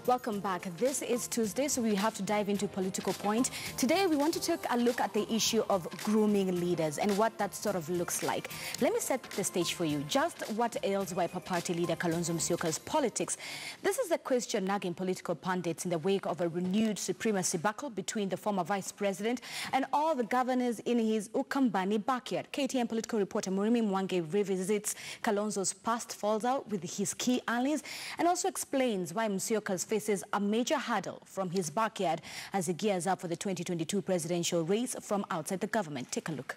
Welcome back. This is Tuesday, so we have to dive into political point. Today, we want to take a look at the issue of grooming leaders and what that sort of looks like. Let me set the stage for you. Just what ails Wiper Party leader Kalonzo Musyoka's politics? This is the question nagging political pundits in the wake of a renewed supremacy battle between the former vice president and all the governors in his Ukambani backyard. KTN political reporter Murimi Mwangi revisits Kalonzo's past fallout with his key allies and also explains why Musyoka's faces a major hurdle from his backyard as he gears up for the 2022 presidential race from outside the government. Take a look.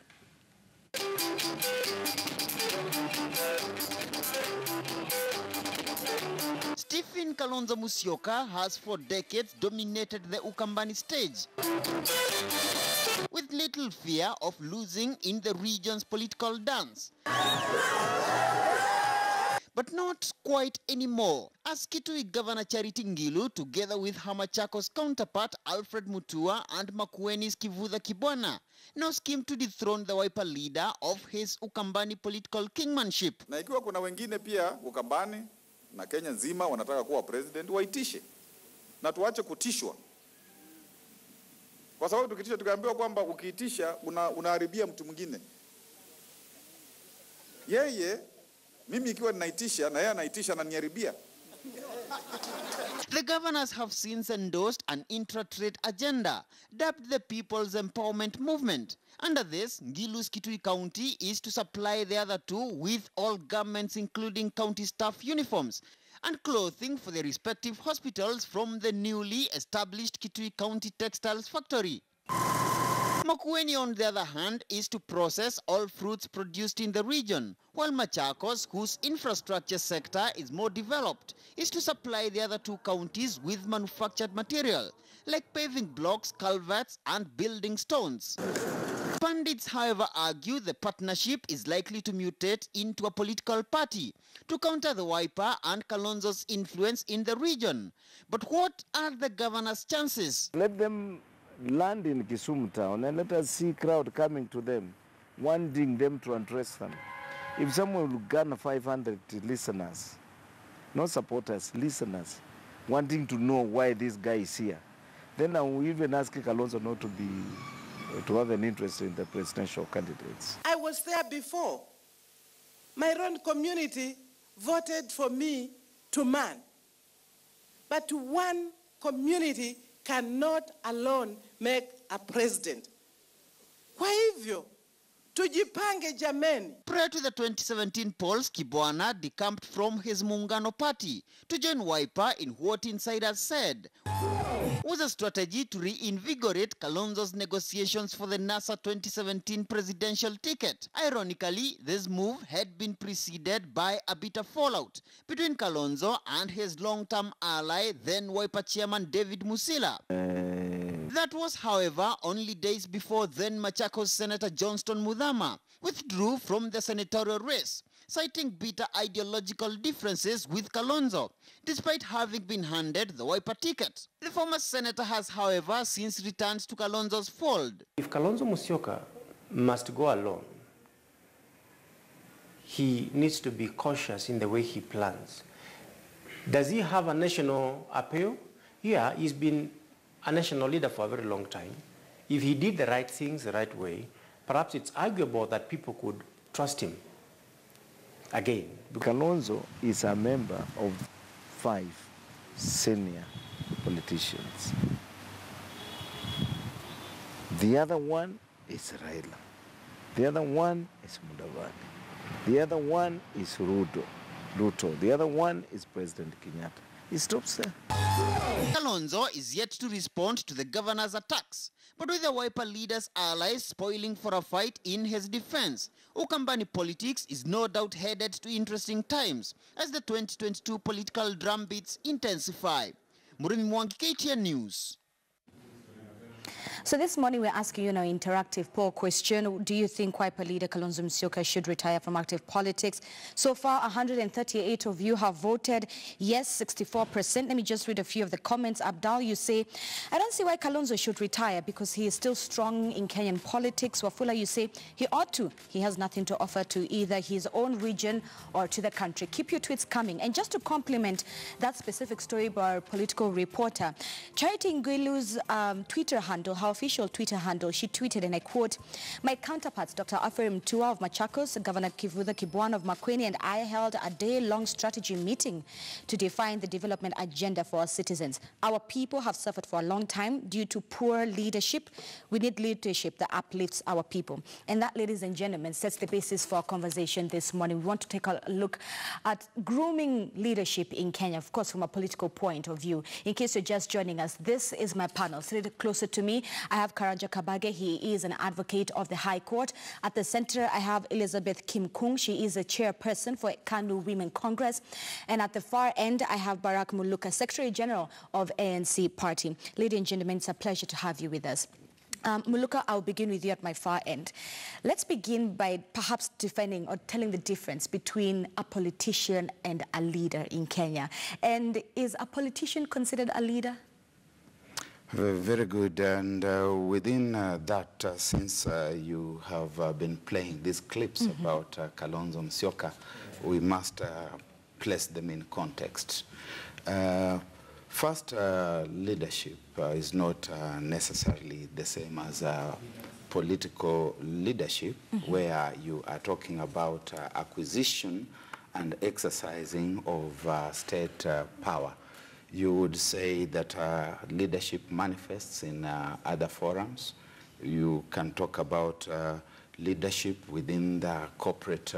Stephen Kalonzo Musyoka has for decades dominated the Ukambani stage, with little fear of losing in the region's political dance. But not quite anymore, as Kitui Governor Charity Ngilu, together with her Machakos counterpart Alfred Mutua and Makueni's Kivutha now scheme to dethrone the Wiper leader of his Ukambani political kingmanship. Na ikiwa kuna wengine pia Ukambani na Kenya nzima wanataka kuwa president, waitishe na tuache kutishwa. Kwa sababu tukitisha tukaambiwa kwamba ukiitisha unaharibia mtu mwingine. Mimi ikiwa ninaitisha na yeye anaitisha na niharibia. The governors have since endorsed an intra-trade agenda, dubbed the People's Empowerment Movement. Under this, Ngilu's Kitui County is to supply the other two with all garments including county staff uniforms and clothing for their respective hospitals from the newly established Kitui County Textiles Factory. Makueni, on the other hand, is to process all fruits produced in the region, while Machakos, whose infrastructure sector is more developed, is to supply the other two counties with manufactured material, like paving blocks, culverts, and building stones. Pundits, however, argue the partnership is likely to mutate into a political party to counter the Wiper and Kalonzo's influence in the region. But what are the governor's chances? Let them land in Kisumu town and let us see crowd coming to them, wanting them to address them. If someone will garner 500 listeners, not supporters, listeners, wanting to know why this guy is here, then I will even ask Kalonzo not to have an interest in the presidential candidates. I was there before. My own community voted for me to man. But one community cannot alone make a president. Kwa hivyo, tujipange jameni. Prior to the 2017 polls, Kibwana decamped from his Muungano party to join Wiper in what insiders said was a strategy to reinvigorate Kalonzo's negotiations for the NASA 2017 presidential ticket. Ironically, this move had been preceded by a bitter fallout between Kalonzo and his long-term ally, then Wiper chairman David Musila. That was, however, only days before then Machakos Senator Johnston Muthama withdrew from the senatorial race, citing bitter ideological differences with Kalonzo, despite having been handed the Wiper ticket. The former senator has, however, since returned to Kalonzo's fold. If Kalonzo Musyoka must go alone, he needs to be cautious in the way he plans. Does he have a national appeal? Yeah, he's been a national leader for a very long time. If he did the right things the right way, perhaps it's arguable that people could trust him again. Kalonzo is a member of 5 senior politicians. The other one is Raila. The other one is Mudavadi. The other one is Ruto. The other one is President Kenyatta. He stops there. Kalonzo is yet to respond to the governor's attacks, but with the Wiper leader's allies spoiling for a fight in his defense, Ukambani politics is no doubt headed to interesting times as the 2022 political drumbeats intensify. Murimi Mwangi, KTN News. So this morning we're asking you an interactive poll question. Do you think Wiper leader Kalonzo Musyoka should retire from active politics? So far, 138 of you have voted yes, 64%. Let me just read a few of the comments. Abdal, you say, I don't see why Kalonzo should retire because he is still strong in Kenyan politics. Wafula, you say, he ought to. He has nothing to offer to either his own region or to the country. Keep your tweets coming. And just to complement that specific story by our political reporter, Charity Ngilu's Twitter handle, her official Twitter handle, she tweeted, and I quote, my counterparts, Dr. Mutua of Machakos, Governor Kivutha of Makueni, and I held a day-long strategy meeting to define the development agenda for our citizens. Our people have suffered for a long time due to poor leadership. We need leadership that uplifts our people. And that, ladies and gentlemen, sets the basis for our conversation this morning. We want to take a look at grooming leadership in Kenya, of course, from a political point of view. In case you're just joining us, this is my panel. Sit closer to me, I have Karanja Kabage. He is an advocate of the High Court. At the center, I have Elizabeth Kim-Kung. She is a chairperson for KANU Women Congress. And at the far end, I have Barak Muluka, Secretary General of ANC Party. Ladies and gentlemen, it's a pleasure to have you with us. Muluka, I'll begin with you at my far end. Let's begin by perhaps defining or telling the difference between a politician and a leader in Kenya. And is a politician considered a leader? Very good, and within that, since you have been playing these clips about Kalonzo Musyoka, we must place them in context. First, leadership is not necessarily the same as political leadership, where you are talking about acquisition and exercising of state power. You would say that leadership manifests in other forums. You can talk about leadership within the corporate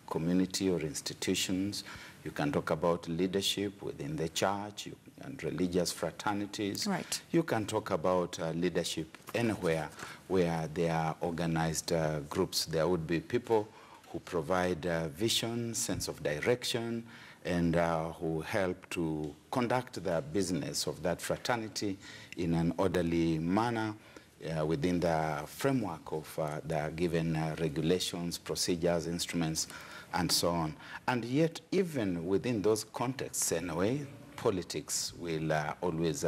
community or institutions. You can talk about leadership within the church and religious fraternities. Right. You can talk about leadership anywhere where there are organized groups. There would be people who provide vision, sense of direction, and who help to conduct the business of that fraternity in an orderly manner within the framework of the given regulations, procedures, instruments, and so on. And yet, even within those contexts, anyway, politics will always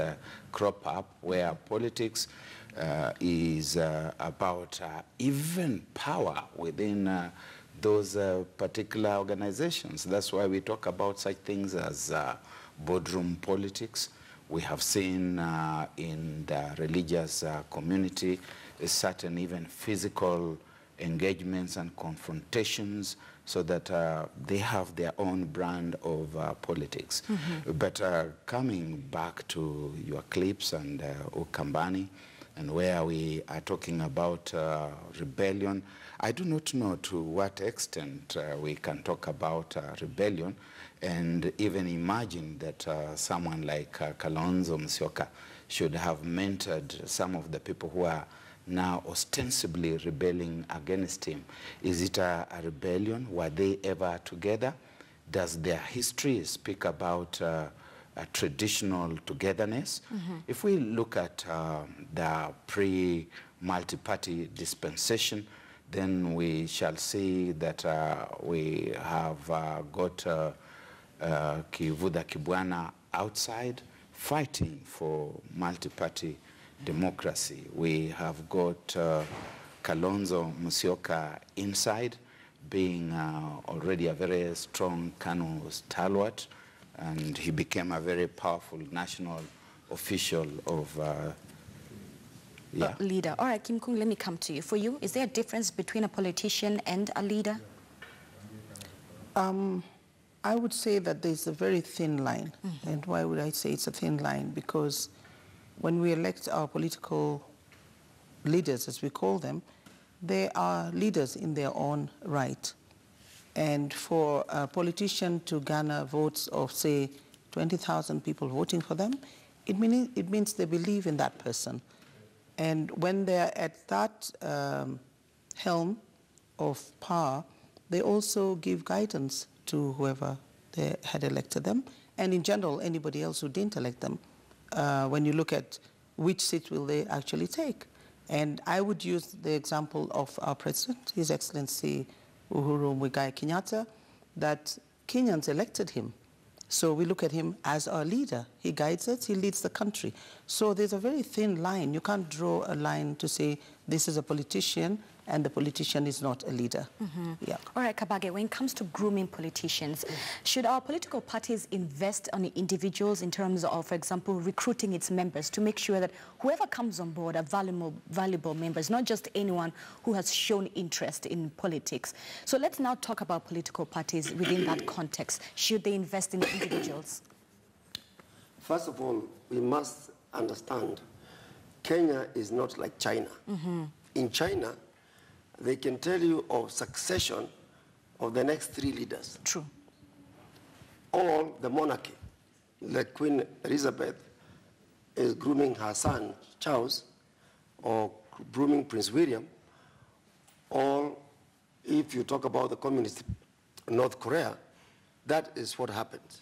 crop up, where politics is about even power within those particular organizations. That's why we talk about such things as boardroom politics. We have seen in the religious community certain even physical engagements and confrontations, so that they have their own brand of politics. But coming back to your clips and Ukambani, and where we are talking about rebellion, I do not know to what extent we can talk about rebellion, and even imagine that someone like Kalonzo Musyoka should have mentored some of the people who are now ostensibly rebelling against him. Is it a rebellion? Were they ever together? Does their history speak about a traditional togetherness? If we look at the pre-multi-party dispensation, then we shall see that we have got Kivutha outside fighting for multi-party democracy. We have got Kalonzo Musyoka inside, being already a very strong KANU stalwart, and he became a very powerful national official of leader. All right, Kim Kung, let me come to you. For you, is there a difference between a politician and a leader? I would say that there's a very thin line. And why would I say it's a thin line? Because when we elect our political leaders, as we call them, they are leaders in their own right. And for a politician to garner votes of, say, 20,000 people voting for them, it means they believe in that person. And when they're at that helm of power, they also give guidance to whoever they had elected them, and in general, anybody else who didn't elect them, when you look at which seat will they actually take. And I would use the example of our president, His Excellency Uhuru Muigai Kenyatta, that Kenyans elected him. So we look at him as our leader. He guides us, he leads the country. So there's a very thin line. You can't draw a line to say this is a politician and the politician is not a leader. Yeah. All right, Kabage, when it comes to grooming politicians, should our political parties invest on individuals in terms of, for example, recruiting its members to make sure that whoever comes on board are valuable members, not just anyone who has shown interest in politics? So let's now talk about political parties within that context. Should they invest in individuals? First of all, we must understand Kenya is not like China. In China, they can tell you of succession of the next 3 leaders. True. All the monarchy, like Queen Elizabeth is grooming her son, Charles, or grooming Prince William, or if you talk about the communist North Korea, that is what happens.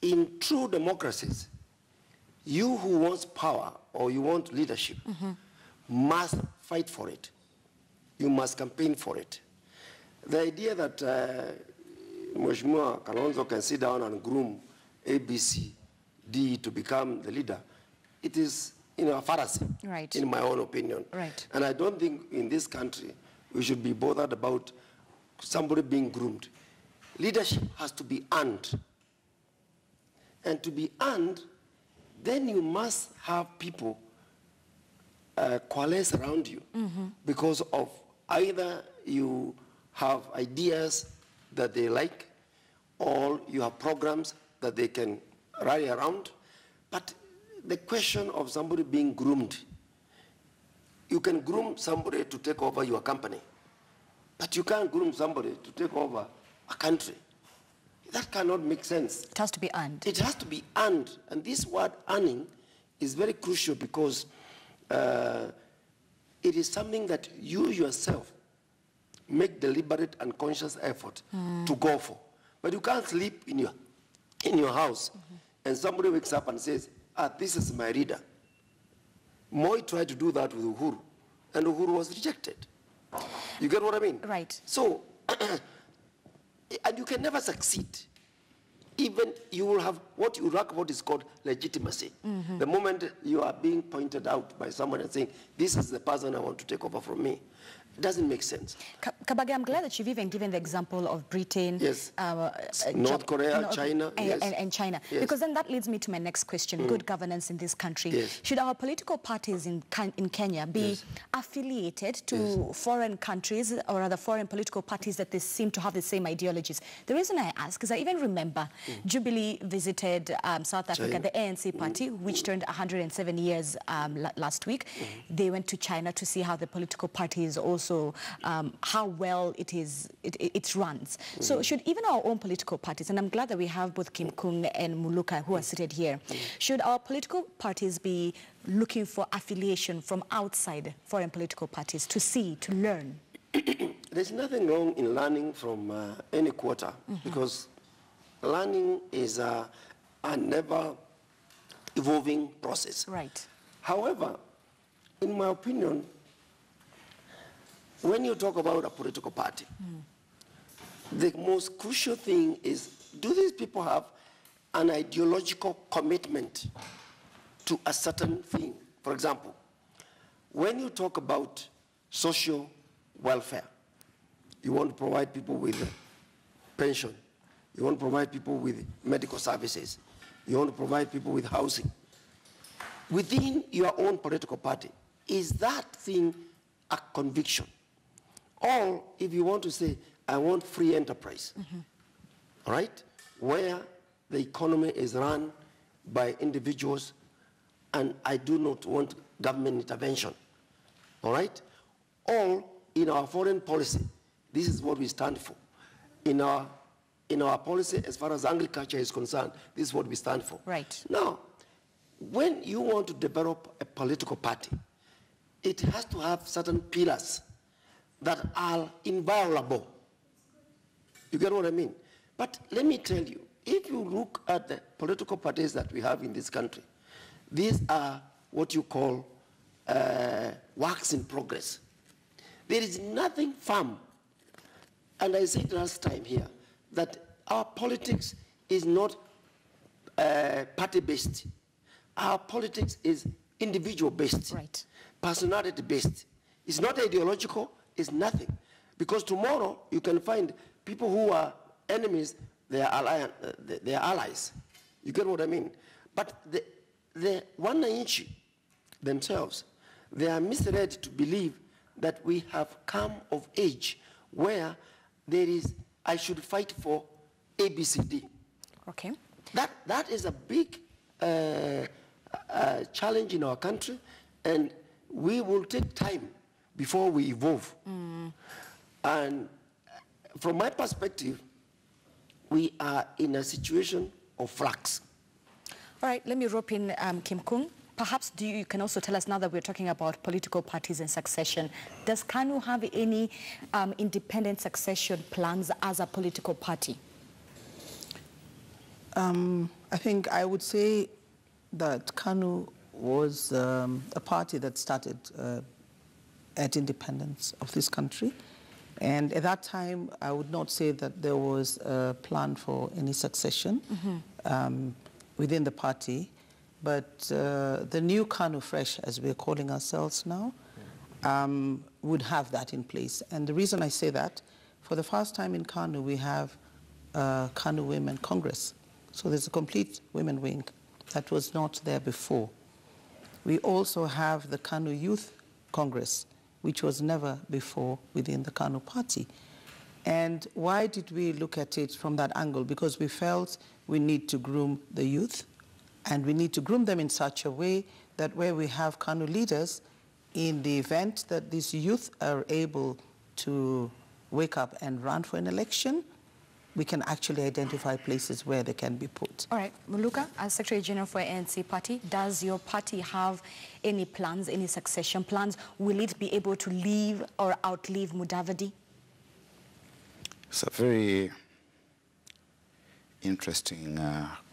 In true democracies, you who wants power or you want leadership must fight for it. You must campaign for it. The idea that Mheshimiwa Kalonzo can sit down and groom ABCD to become the leader, it is a fallacy, right, in my own opinion. Right. And I don't think in this country we should be bothered about somebody being groomed. Leadership has to be earned. And to be earned, then you must have people coalesce around you because of either you have ideas that they like or you have programs that they can rally around. But the question of somebody being groomed, you can groom somebody to take over your company, but you can't groom somebody to take over a country. That cannot make sense. It has to be earned. It has to be earned. And this word earning is very crucial because it is something that you yourself make deliberate and conscious effort to go for. But you can't sleep in your house and somebody wakes up and says, this is my reader. Moi tried to do that with Uhuru, and Uhuru was rejected. You get what I mean? Right. So, and you can never succeed. Even you will have what you talk about is called legitimacy. The moment you are being pointed out by someone and saying, this is the person I want to take over from me, it doesn't make sense. Kabage, I'm glad that you've even given the example of Britain, yes, North Korea, China, and China. Yes. Because then that leads me to my next question, good governance in this country. Yes. Should our political parties in Kenya be affiliated to foreign countries, or rather foreign political parties that they seem to have the same ideologies? The reason I ask is I even remember Jubilee visited South Africa, the ANC party, which turned 107 years last week. They went to China to see how the political party is also how well it runs. So should even our own political parties, and I'm glad that we have both Kim Kung and Muluka who are seated here, should our political parties be looking for affiliation from outside foreign political parties to see, to learn? There's nothing wrong in learning from any quarter because learning is a never evolving process. Right. However, in my opinion, when you talk about a political party, the most crucial thing is, do these people have an ideological commitment to a certain thing? For example, when you talk about social welfare, you want to provide people with pension, you want to provide people with medical services, you want to provide people with housing. Within your own political party, is that thing a conviction? Or if you want to say, I want free enterprise, all right, where the economy is run by individuals and I do not want government intervention, all right? Or in our foreign policy, this is what we stand for. In our policy, as far as agriculture is concerned, this is what we stand for. Right. Now, when you want to develop a political party, it has to have certain pillars that are inviolable. You get what I mean? But let me tell you, if you look at the political parties that we have in this country, these are what you call works in progress. There is nothing firm. And I said last time here that our politics is not party-based. Our politics is individual-based, right, personality-based. It's not ideological, it's nothing. Because tomorrow you can find people who are enemies, they are allies. You get what I mean? But the wananchi themselves, they are misled to believe that we have come of age where there is, I should fight for ABCD. Okay. That is a big challenge in our country, and we will take time before we evolve. And from my perspective, we are in a situation of flux. All right, let me rope in Kim Kung. Perhaps you can also tell us, now that we're talking about political parties and succession, does KANU have any independent succession plans as a political party? I think I would say that KANU was a party that started at independence of this country. And at that time, I would not say that there was a plan for any succession within the party. But the new KANU Fresh, as we're calling ourselves now, would have that in place. And the reason I say that, for the first time in KANU, we have KANU Women Congress. So there's a complete women wing that was not there before. We also have the KANU Youth Congress, which was never before within the KANU party. And why did we look at it from that angle? Because we felt we need to groom the youth, and we need to groom them in such a way that where we have KANU leaders, in the event that these youth are able to wake up and run for an election, we can actually identify places where they can be put. All right, Muluka, as Secretary General for ANC Party, does your party have any plans, any succession plans? Will it be able to leave or outlive Mudavadi? It's a very interesting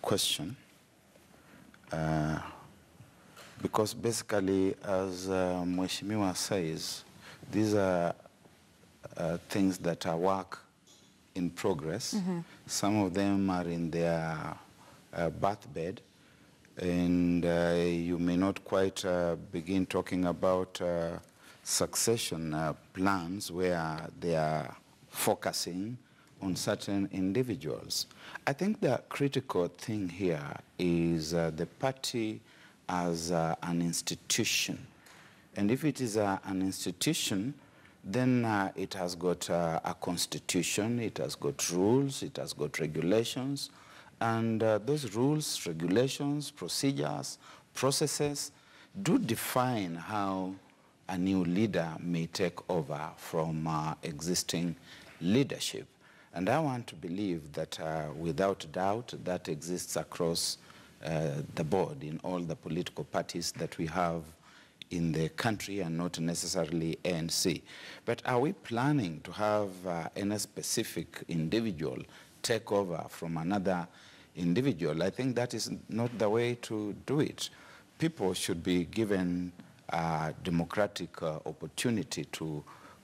question, because basically, as Mheshimiwa says, these are things that are work in progress. Some of them are in their birthbed, and you may not quite begin talking about succession plans where they are focusing on certain individuals. I think the critical thing here is the party as an institution. And if it is an institution, then it has got a constitution, it has got rules, it has got regulations, and those rules, regulations, procedures, processes do define how a new leader may take over from existing leadership. And I want to believe that without doubt that exists across the board in all the political parties that we have in the country, and not necessarily ANC. But are we planning to have any specific individual take over from another individual? I think that is not the way to do it. People should be given a democratic opportunity to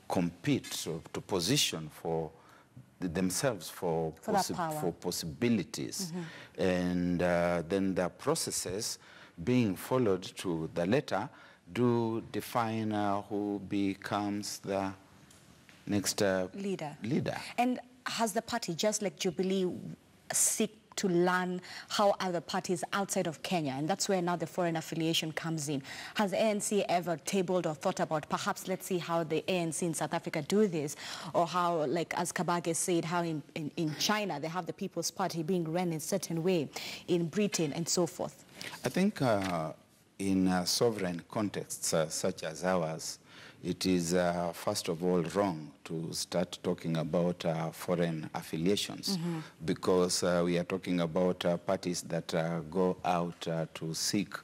compete, so to position for themselves for possibilities. And then the processes being followed to the letter do define who becomes the next leader. And has the party, just like Jubilee, seek to learn how other parties outside of Kenya, and that's where now the foreign affiliation comes in. Has ANC ever tabled or thought about, perhaps let's see how the ANC in South Africa do this, or how, like as Kabage said, how in China they have the People's Party being run in a certain way, in Britain and so forth? I think in sovereign contexts such as ours, it is first of all wrong to start talking about foreign affiliations, because we are talking about parties that go out to seek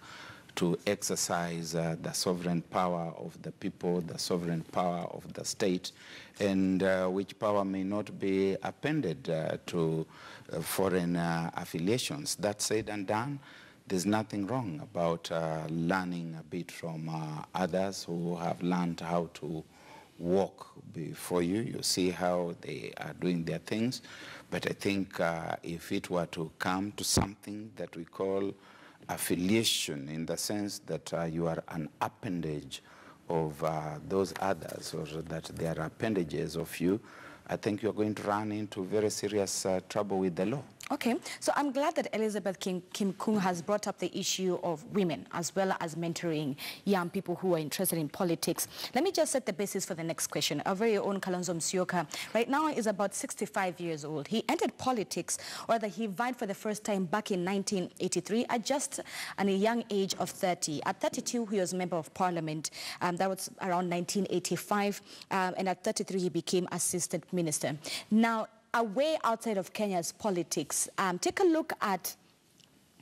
to exercise the sovereign power of the people, the sovereign power of the state, and which power may not be appended to foreign affiliations. That said and done, there's nothing wrong about learning a bit from others who have learned how to walk before you. You see how they are doing their things. But I think if it were to come to something that we call affiliation, in the sense that you are an appendage of those others, or that they are appendages of you, I think you're going to run into very serious trouble with the law. Okay, so I'm glad that Elizabeth Kim Kung has brought up the issue of women as well as mentoring young people who are interested in politics. Let me just set the basis for the next question. Our very own Kalonzo Musyoka right now is about 65 years old. He entered politics, or rather he vied for the first time back in 1983 at just a young age of 30. At 32, he was a member of parliament. That was around 1985. And at 33, he became assistant minister. Now, away outside of Kenya's politics, take a look at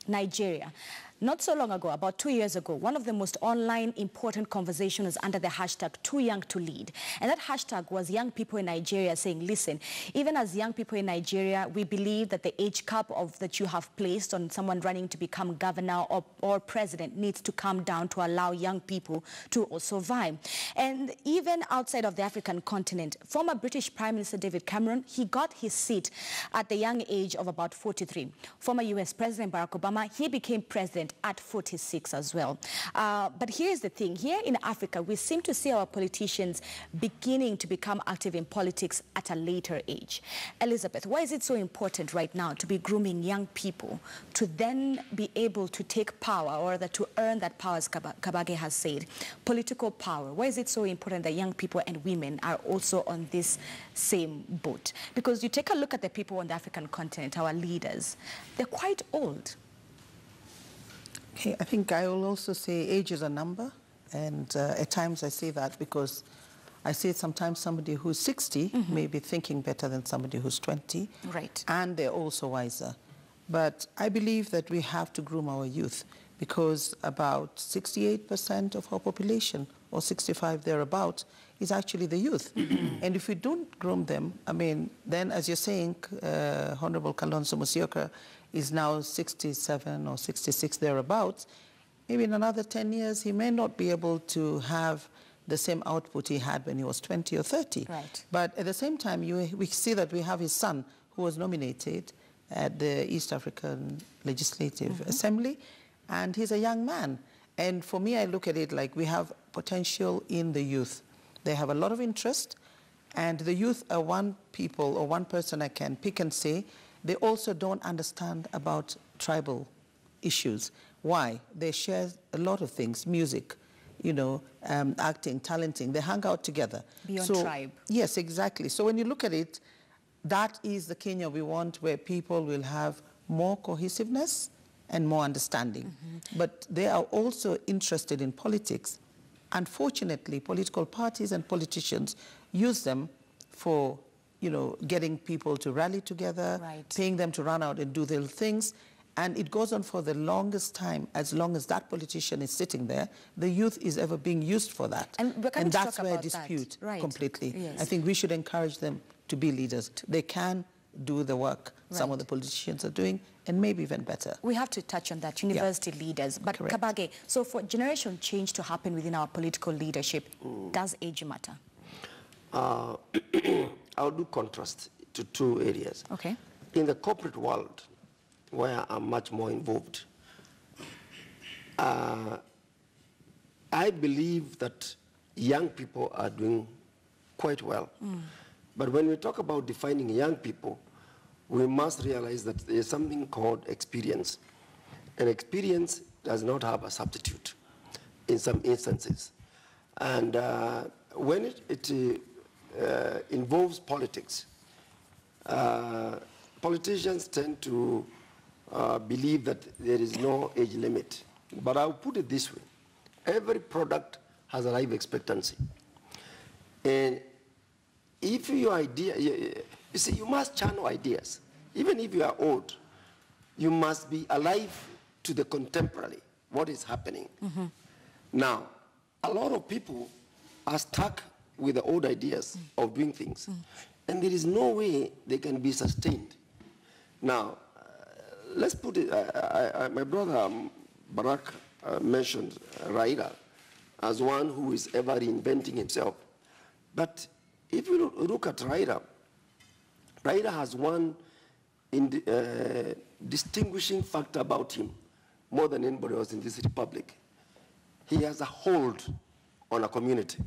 Nigeria. Not so long ago, about 2 years ago, one of the most online important conversations was under the hashtag Too Young to Lead. And that hashtag was young people in Nigeria saying, listen, even as young people in Nigeria, we believe that the age cap that you have placed on someone running to become governor or president needs to come down to allow young people to also vie. And even outside of the African continent, former British Prime Minister David Cameron, he got his seat at the young age of about 43. Former US President Barack Obama, he became president at 46 as well. But here's the thing. Here in Africa, we seem to see our politicians beginning to become active in politics at a later age. Elizabeth, why is it so important right now to be grooming young people to then be able to take power, or rather to earn that power, as Kabage has said, political power? Why is it so important that young people and women are also on this same boat? Because you take a look at the people on the African continent, our leaders, they're quite old. Okay, I think I will also say age is a number, and at times I say that because I say sometimes somebody who's 60 may be thinking better than somebody who's 20. Right. And they're also wiser. But I believe that we have to groom our youth, because about 68% of our population, or 65 thereabout, is actually the youth. And if we don't groom them, I mean, then as you're saying, Honorable Kalonzo Musyoka is now 67 or 66 thereabouts. Maybe in another 10 years, he may not be able to have the same output he had when he was 20 or 30. Right. But at the same time, we see that we have his son, who was nominated at the East African Legislative Assembly, and he's a young man. And for me, I look at it like we have potential in the youth. They have a lot of interest, and the youth are one people or one person I can pick and say, they also don't understand about tribal issues. Why? They share a lot of things, music, you know, acting, talenting. They hang out together. Beyond tribe. Yes, exactly. So when you look at it, that is the Kenya we want, where people will have more cohesiveness and more understanding. But they are also interested in politics. Unfortunately, political parties and politicians use them for, you know, getting people to rally together, paying them to run out and do their things. And it goes on for the longest time. As long as that politician is sitting there, the youth is ever being used for that. And that's where I dispute completely. Yes. I think we should encourage them to be leaders. They can do the work some of the politicians are doing, and maybe even better. We have to touch on that, university leaders. But Kabage, so for generational change to happen within our political leadership, does age matter? I'll do contrast to two areas. Okay. In the corporate world, where I'm much more involved, I believe that young people are doing quite well. But when we talk about defining young people, we must realize that there's something called experience. And experience does not have a substitute in some instances. And when it involves politics, politicians tend to believe that there is no age limit. But I'll put it this way. Every product has a life expectancy. And if your idea, you see, you must channel ideas. Even if you are old, you must be alive to the contemporary, what is happening. Now, a lot of people are stuck with the old ideas of doing things. And there is no way they can be sustained. Now, let's put it, my brother Barack mentioned Raila as one who is ever reinventing himself. But if you look at Raila, Raila has one distinguishing factor about him more than anybody else in this republic. He has a hold on a community.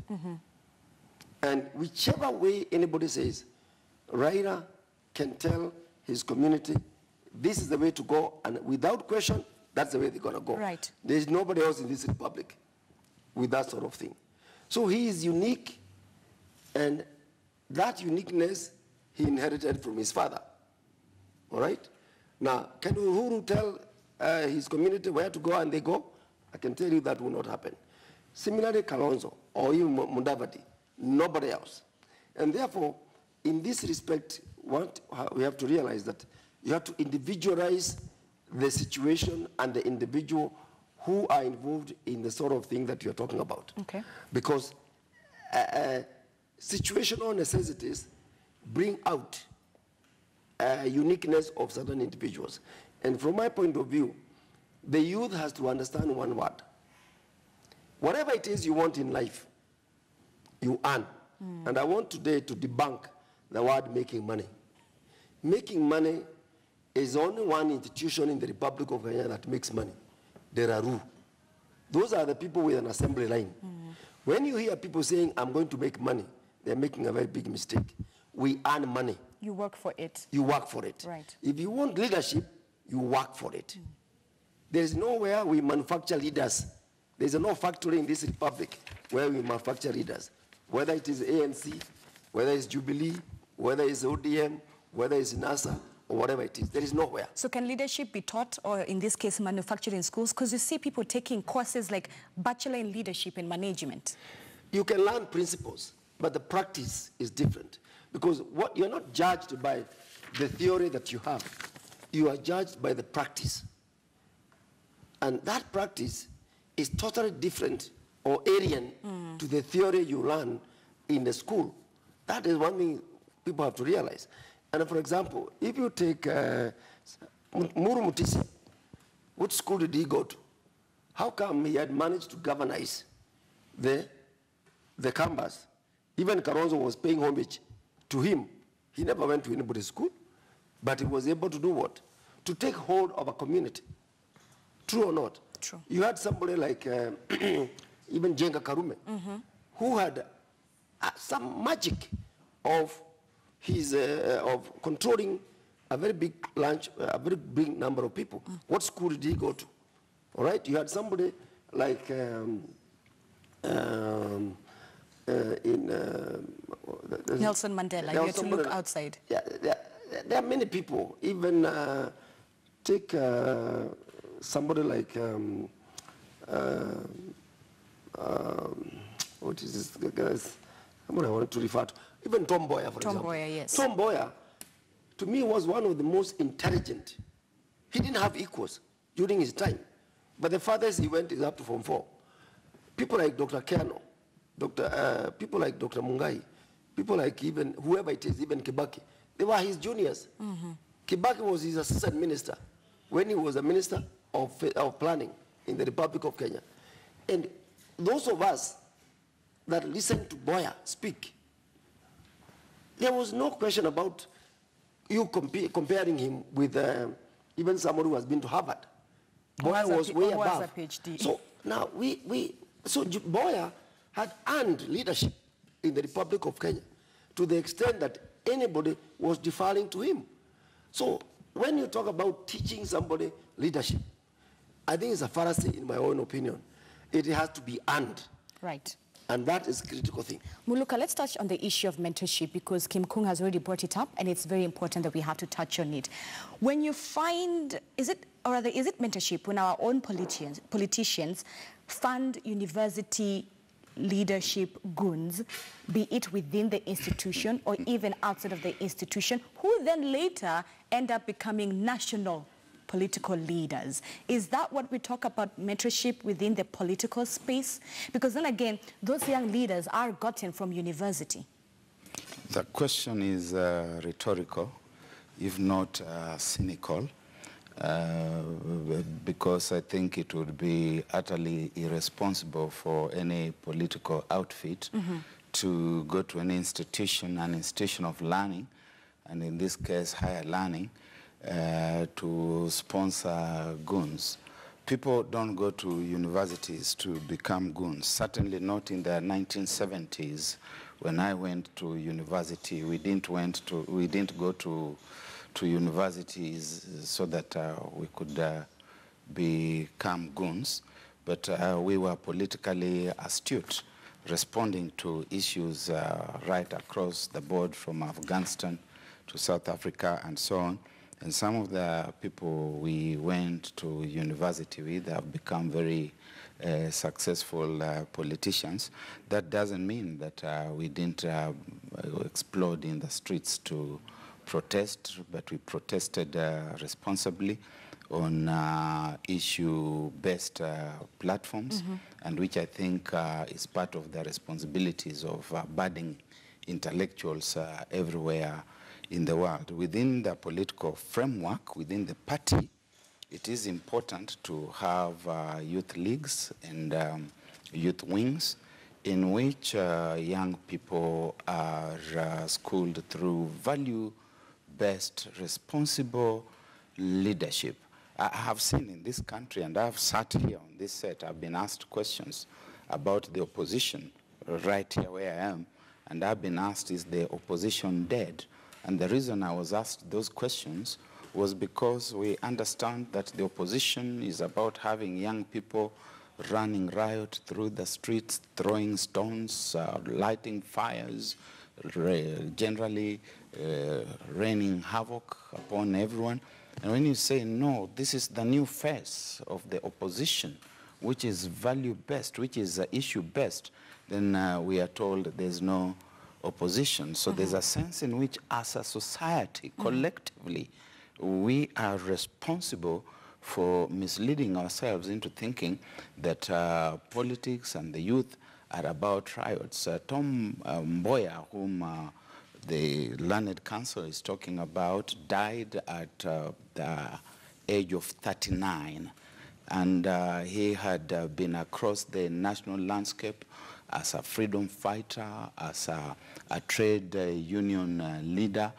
And whichever way anybody says, Raila can tell his community, this is the way to go, and without question, that's the way they're going to go. Right. There's nobody else in this republic with that sort of thing. So he is unique, and that uniqueness he inherited from his father. All right? Now, can Uhuru tell his community where to go and they go? I can tell you that will not happen. Similarly, Kalonzo or even Mudavadi, nobody else. And therefore, in this respect, we have to realize that you have to individualize the situation and the individual who are involved in the sort of thing that you're talking about. Okay. Because situational necessities bring out uniqueness of certain individuals. And from my point of view, the youth has to understand one word. Whatever it is you want in life, you earn. And I want today to debunk the word making money. Making money is only one institution in the Republic of Kenya that makes money. There are rules. Those are the people with an assembly line. When you hear people saying, I'm going to make money, they're making a very big mistake. We earn money. You work for it. You work for it. Right. If you want leadership, you work for it. There's nowhere we manufacture leaders. There's no factory in this republic where we manufacture leaders. Whether it is ANC, whether it's Jubilee, whether it's ODM, whether it's NASA, or whatever it is. There is nowhere. So can leadership be taught, or in this case, manufactured in schools? Because you see people taking courses like Bachelor in Leadership and Management. You can learn principles, but the practice is different. Because what you're not judged by the theory that you have. You are judged by the practice. And that practice is totally different or alien to the theory you learn in the school. That is one thing people have to realize. And for example, if you take Muru Mutisi, what school did he go to? How come he had managed to governize the campus? Even Kalonzo was paying homage to him. He never went to anybody's school, but he was able to do what? To take hold of a community. True or not? True. You had somebody like even Jenga Karume, who had some magic of his of controlling a very big number of people. What school did he go to? All right, you had somebody like Nelson Mandela. You have to look outside. Yeah, there are many people. Even take somebody like what is this guy's? Somebody I wanted to refer to. Even Tom Mboya, for example. Tom Mboya, yes. Tom Mboya, to me, was one of the most intelligent. He didn't have equals during his time. But the farthest he went is up to Form 4. People like Dr. Keano, people like Dr. Mungai, people like even whoever it is, even Kibaki, they were his juniors. Kibaki was his assistant minister when he was a minister of planning in the Republic of Kenya. And those of us that listened to Mboya speak, there was no question about you comparing him with even someone who has been to Harvard. Mboya was way above. So now so Mboya had earned leadership in the Republic of Kenya to the extent that anybody was deferring to him. So when you talk about teaching somebody leadership, I think it's a fallacy in my own opinion. It has to be earned. Right. And that is a critical thing. Muluka, let's touch on the issue of mentorship because Kim Kung has already brought it up and it's very important that we have to touch on it. When you find, is it mentorship when our own politicians fund university leadership goons, be it within the institution or even outside of the institution, who then later end up becoming national political leaders? Is that what we talk about, mentorship within the political space? Because then again, those young leaders are gotten from university. The question is rhetorical, if not cynical. because I think it would be utterly irresponsible for any political outfit to go to an institution of learning, and in this case higher learning, to sponsor goons. People don't go to universities to become goons, certainly not in the 1970s. When I went to university, we didn't go to universities so that we could become goons, but we were politically astute, responding to issues right across the board, from Afghanistan to South Africa and so on. And some of the people we went to university with have become very successful politicians. That doesn't mean that we didn't explode in the streets to protest, but we protested responsibly on issue-based platforms, and which I think is part of the responsibilities of budding intellectuals everywhere in the world. Within the political framework, within the party, it is important to have youth leagues and youth wings in which young people are schooled through value-based, responsible leadership. I have seen in this country, and I've sat here on this set, I've been asked questions about the opposition right here where I am, and I've been asked, is the opposition dead? And the reason I was asked those questions was because we understand that the opposition is about having young people running riot through the streets, throwing stones, lighting fires, generally raining havoc upon everyone. And when you say, no, this is the new face of the opposition, which is value-based, which is issue-based, then we are told there's no opposition. So there's a sense in which, as a society, collectively, we are responsible for misleading ourselves into thinking that politics and the youth are about riots. Tom Mboya, whom the Learned Council is talking about, died at the age of 39. And he had been across the national landscape as a freedom fighter, as a trade union leader,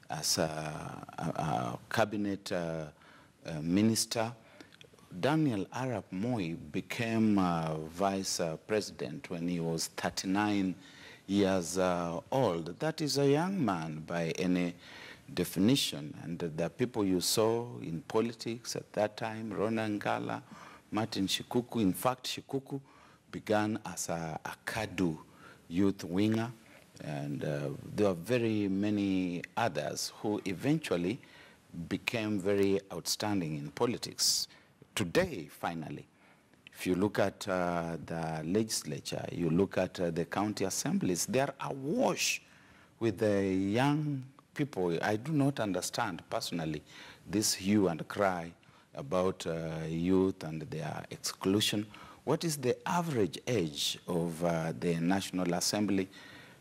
as a cabinet minister. Daniel Arap Moi became vice president when he was 39 years old. That is a young man by any definition. And the people you saw in politics at that time, Rona Ngala, Martin Shikuku, in fact, Shikuku began as a Kadu youth winger, and there are very many others who eventually became very outstanding in politics. Today, finally, if you look at the legislature, you look at the county assemblies, they are awash with the young people. I do not understand personally this hue and cry about youth and their exclusion. What is the average age of the National Assembly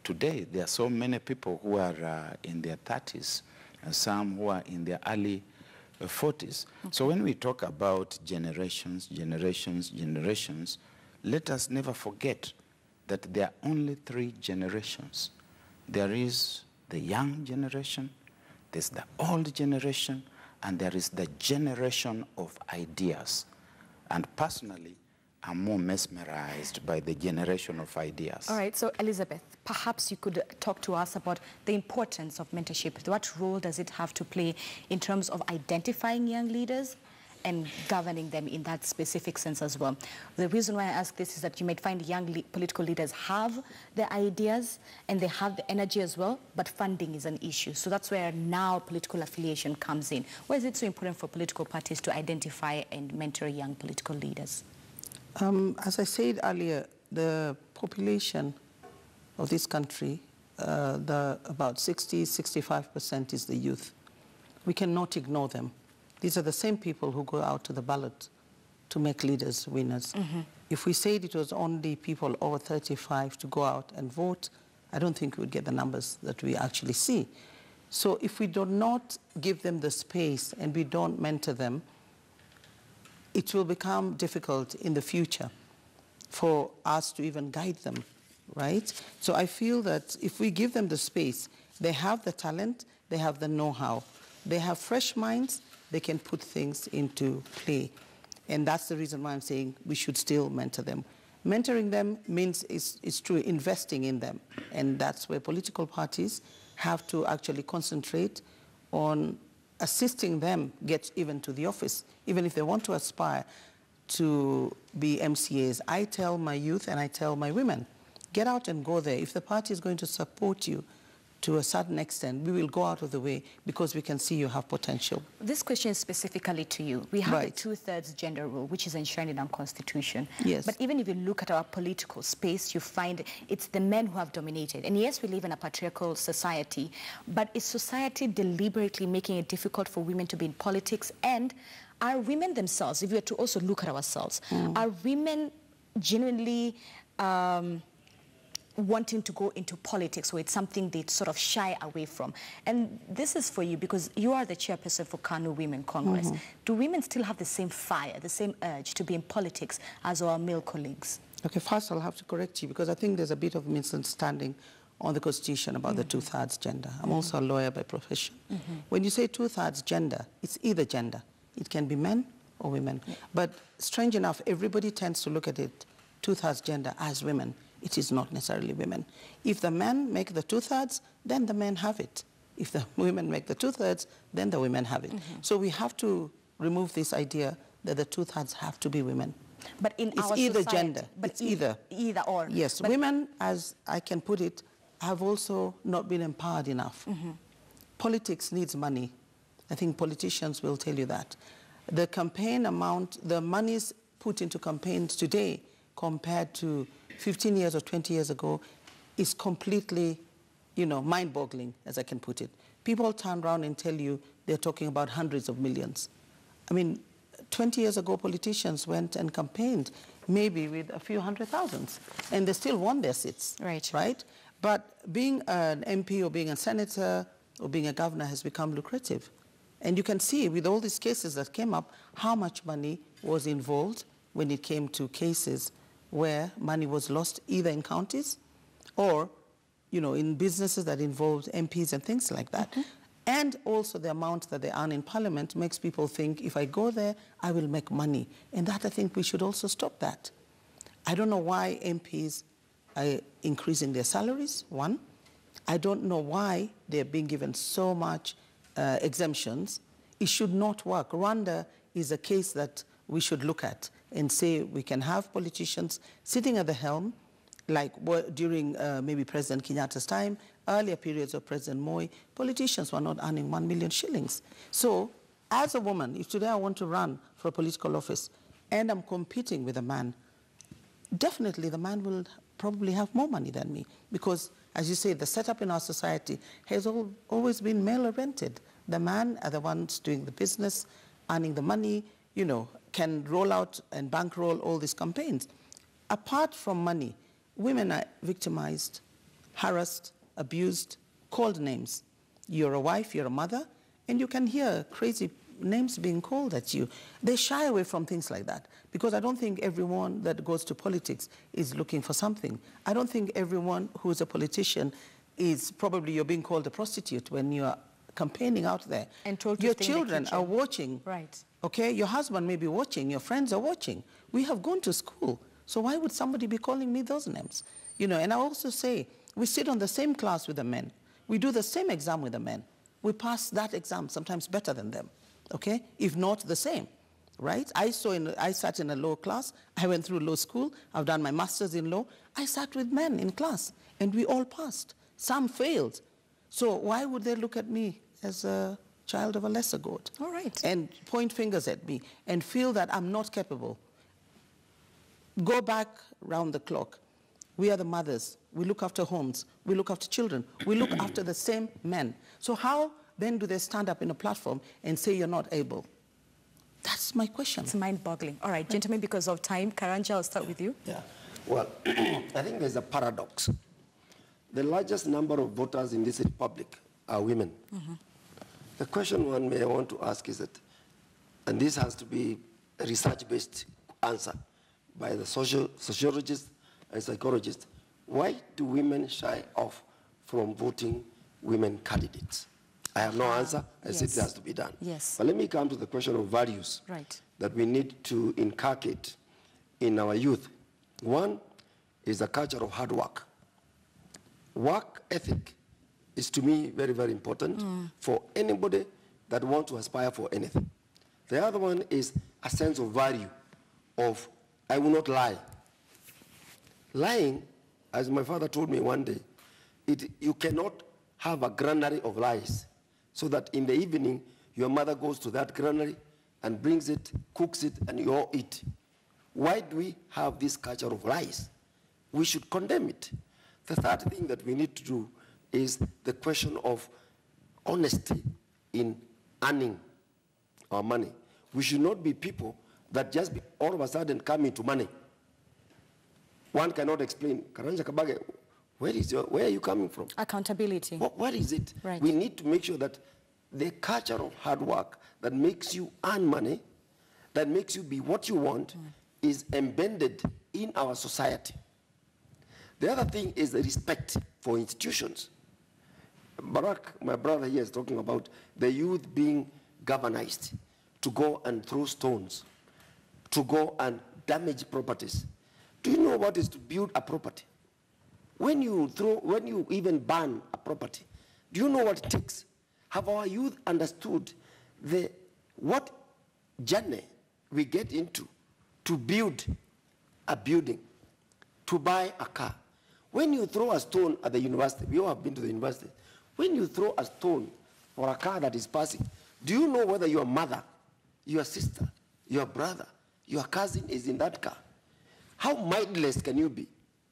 today? There are so many people who are in their 30s, and some who are in their early 40s. So when we talk about generations, let us never forget that there are only 3 generations. There is the young generation, there's the old generation, and there is the generation of ideas. And personally, I'm more mesmerized by the generation of ideas. All right, so Elizabeth, perhaps you could talk to us about the importance of mentorship. What role does it have to play in terms of identifying young leaders and governing them in that specific sense as well? The reason why I ask this is that you might find young political leaders have the ideas and they have the energy as well, but funding is an issue. So that's where now political affiliation comes in. Why is it so important for political parties to identify and mentor young political leaders? As I said earlier, the population of this country, about 60–65% is the youth. We cannot ignore them. These are the same people who go out to the ballot to make leaders winners. If we said it was only people over 35 to go out and vote, I don't think we would get the numbers that we actually see. So if we do not give them the space and we don't mentor them, it will become difficult in the future for us to even guide them, right? So I feel that if we give them the space, they have the talent, they have the know-how, they have fresh minds, they can put things into play. And that's the reason why I'm saying we should still mentor them. Mentoring them means, it's true, investing in them. And that's where political parties have to actually concentrate on assisting them get even to the office, even if they want to aspire to be MCAs. I tell my youth and I tell my women, get out and go there. If the party is going to support you to a certain extent, we will go out of the way because we can see you have potential. This question is specifically to you. We have Right. the 2/3 gender rule, which is enshrined in our constitution. Yes. But even if you look at our political space, you find it's the men who have dominated. And yes, we live in a patriarchal society, but is society deliberately making it difficult for women to be in politics? And are women themselves, if we were to also look at ourselves, are women genuinely wanting to go into politics, or it's something they sort of shy away from? And this is for you because you are the chairperson for Kanu Women Congress. Do women still have the same fire, the same urge to be in politics as our male colleagues? Okay, first I'll have to correct you because I think there's a bit of misunderstanding on the Constitution about the 2/3 gender. I'm also a lawyer by profession. When you say 2/3 gender, it's either gender. It can be men or women. But strange enough, everybody tends to look at it 2/3 gender as women. It is not necessarily women. If the men make the 2/3, then the men have it. If the women make the 2/3, then the women have it. So we have to remove this idea that the 2/3 have to be women. But in It's our either society, gender. but It's either. Either or. Yes, But women, as I can put it, have also not been empowered enough. Politics needs money. I think politicians will tell you that. The campaign amount, the monies put into campaigns today compared to 15 years or 20 years ago is completely, mind-boggling, as I can put it. People turn around and tell you they're talking about hundreds of millions. I mean, 20 years ago, politicians went and campaigned maybe with a few hundred thousands, and they still won their seats. Right? But being an MP or being a senator or being a governor has become lucrative. And you can see with all these cases that came up how much money was involved when it came to cases where money was lost either in counties or, in businesses that involved MPs and things like that. And also the amount that they earn in Parliament makes people think, if I go there, I will make money. And that, I think we should also stop that. I don't know why MPs are increasing their salaries, one. I don't know why they're being given so much exemptions. It should not work. Rwanda is a case that we should look at and say we can have politicians sitting at the helm, like during maybe President Kenyatta's time, earlier periods of President Moi, politicians were not earning 1 million shillings. So as a woman, if today I want to run for a political office and I'm competing with a man, definitely the man will probably have more money than me because, as you say, the setup in our society has always been male-oriented. The man are the ones doing the business, earning the money, can roll out and bankroll all these campaigns. Apart from money, women are victimized, harassed, abused, called names. You're a wife, you're a mother, and you can hear crazy names being called at you. They shy away from things like that because I don't think everyone that goes to politics is looking for something. I don't think everyone who is a politician is probably you're being called a prostitute when you're campaigning out there. And told to your stay in the children kitchen. are watching. Right. Okay, your husband may be watching, your friends are watching. We have gone to school, so why would somebody be calling me those names? And I also say, we sit on the same class with the men. We do the same exam with the men. We pass that exam sometimes better than them, okay? If not the same, right? I sat in a law class. I went through law school. I've done my master's in law. I sat with men in class, and we all passed. Some failed. So why would they look at me as a child of a lesser god? All right. And point fingers at me and feel that I'm not capable. Go back round the clock. We are the mothers. We look after homes. We look after children. We look after the same men. So how then do they stand up in a platform and say you're not able? That's my question. It's mind-boggling. All right, gentlemen, because of time, Karanja, I'll start with you. Yeah. Well, I think there's a paradox. The largest number of voters in this republic are women. The question one may want to ask is that, and this has to be a research-based answer by the sociologists and psychologists, why do women shy off from voting women candidates? I have no answer. I said it has to be done. Yes. But let me come to the question of values that we need to inculcate in our youth. One is a culture of hard work. Work ethic is, to me, very, very important for anybody that wants to aspire for anything. The other one is a sense of value of, I will not lie. Lying, as my father told me one day, you cannot have a granary of lies so that in the evening your mother goes to that granary and brings it, cooks it, and you all eat. Why do we have this culture of lies? We should condemn it. The third thing that we need to do is the question of honesty in earning our money. We should not be people that just all of a sudden come into money. One cannot explain, Karanja Kabage, where are you coming from? Accountability. What is it? Right. We need to make sure that the culture of hard work that makes you earn money, that makes you be what you want, is embedded in our society. The other thing is the respect for institutions. Barack, my brother here, is talking about the youth being galvanized to go and throw stones, to go and damage properties. Do you know what is to build a property? When you even burn a property, do you know what it takes? Have our youth understood what journey we get into to build a building, to buy a car? When you throw a stone at the university, we all have been to the university, when you throw a stone for a car that is passing, do you know whether your mother, your sister, your brother, your cousin is in that car? How mindless can you be?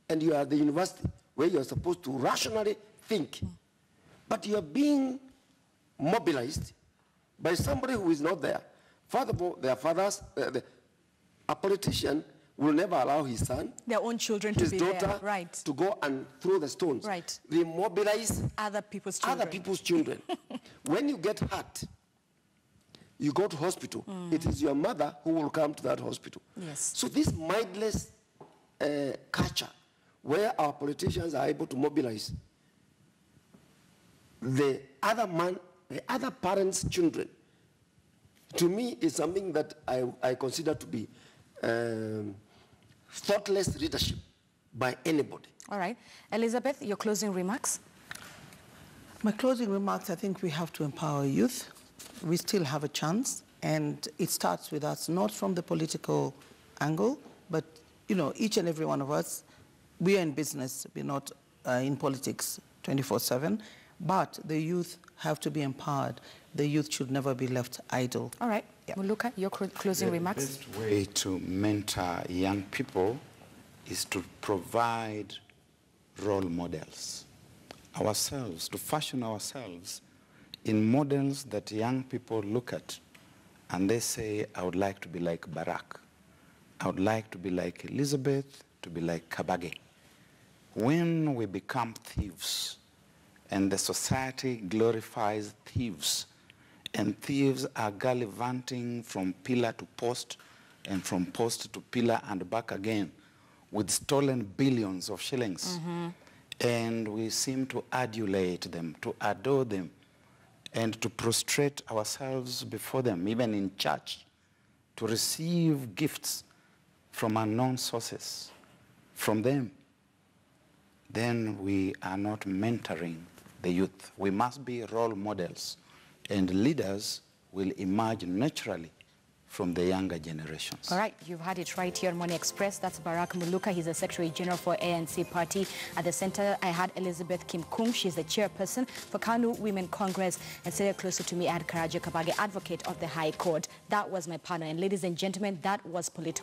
And you are at the university where you are supposed to rationally think. But you are being mobilized by somebody who is not there. Furthermore, their fathers, a politician will never allow his son, their own children, his to be daughter, there. to go and throw the stones. Right. They mobilize other people's children. When you get hurt, you go to hospital. It is your mother who will come to that hospital. Yes. So this mindless culture where our politicians are able to mobilize the other parents' children, to me is something that I consider to be thoughtless leadership by anybody. All right. Elizabeth, your closing remarks? My closing remarks, I think we have to empower youth. We still have a chance, and it starts with us, not from the political angle, but each and every one of us, we are in business, we're not in politics 24/7, but the youth have to be empowered. The youth should never be left idle. All right. Yeah. Muluka, your closing remarks? The best way to mentor young people is to provide role models ourselves, to fashion ourselves in models that young people look at and they say, I would like to be like Barack. I would like to be like Elizabeth, to be like Kabage. When we become thieves and the society glorifies thieves, and thieves are gallivanting from pillar to post and from post to pillar and back again with stolen billions of shillings. And we seem to adulate them, to adore them, and to prostrate ourselves before them, even in church, to receive gifts from unknown sources from them. Then we are not mentoring the youth. We must be role models, and leaders will emerge naturally from the younger generations. All right, you've had it right here on Morning Express. That's Barack Muluka. He's the Secretary General for ANC Party. At the center, I had Elizabeth Kim Kung. She's the chairperson for Kanu Women Congress. And sitting closer to me, I had Karaja Kabage, advocate of the High Court. That was my panel. And ladies and gentlemen, that was Political